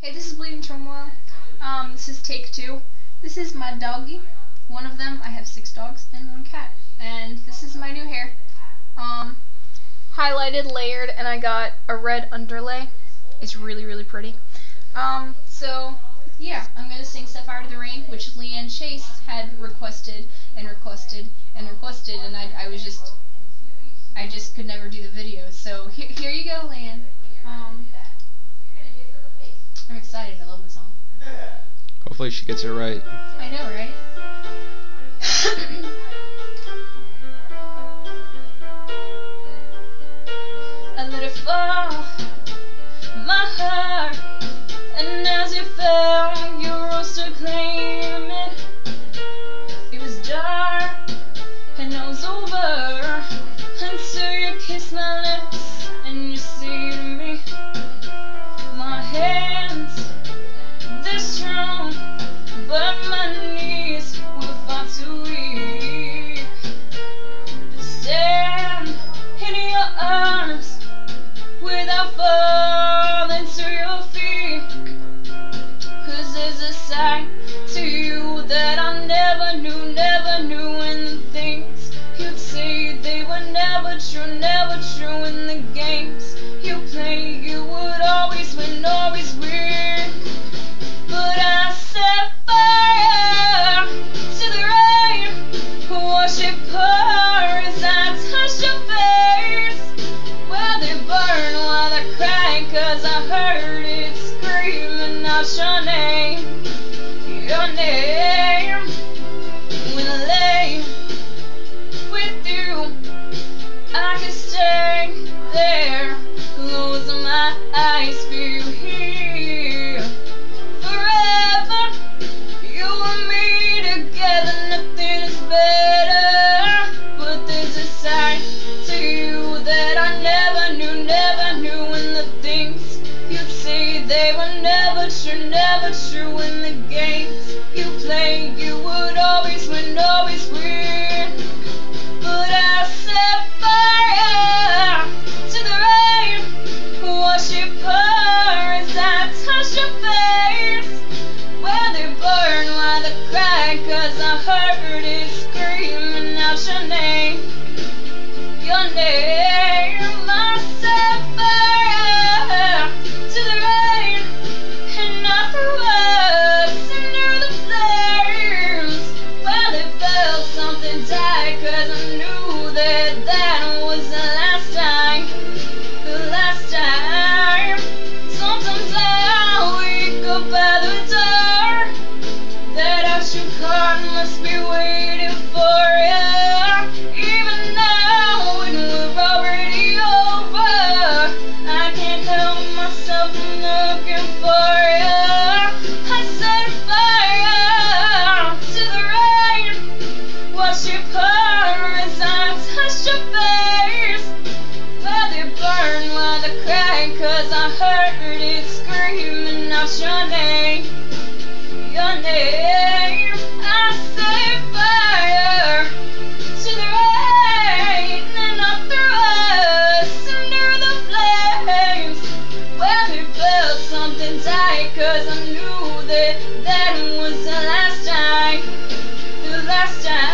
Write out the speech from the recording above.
Hey, this is Bleeding Turmoil. This is take 2. This is my doggy. One of them, I have 6 dogs and 1 cat. And this is my new hair. Highlighted, layered, and I got a red underlay. It's really, really pretty. So, yeah, I'm going to sing Sapphire to the Rain, which Leanne Chase had requested, and I just could never do the videos. So, here you go, Leanne. I'm excited. I love the song. Hopefully she gets it right. I know, right? I let it fall, my heart, and as it fell, you rose to claim it. It was dark, and it was over, until you kissed my lips, and you say to me, my hands, they're strong, but my knees were far too weak to stand in your arms without falling to your feet. 'Cause there's a side to you that I never knew, and the things you'd say, they were never true, and the games you play, you would always win, always win. But I set fire to the rain, watch it pour as I touched your face. Well, they burn while they cry, 'cause I heard it screaming out your name, your name. When I lay with you, I can stay there, close my eyes, feel here. Forever, you and me together, nothing is better. But there's a side to you that I never knew, and the things you'd say, they were never true, and the games you play, you would always win, always win. But I set fire to the rain, watch it pour as I touch your face. Well, they burn while they cry, 'cause I heard it screaming out your name, your name. I set fire to the rain, and I threw us into the flames. Well, it felt something die, 'cause I knew that that was the last time, the last time. Sometimes I wake up by the door, that house you caught must be waiting for you. Even now when we're already over, I can't help myself from looking for you. I set fire to the rain, watch it pour as I touch your face. Well, they burn while they cry, 'cause I heard it screaming out your name, your name. I set fire to the rain, and I threw us into the flames. Well, it felt something die, 'cause I knew that that was the last time, the last time.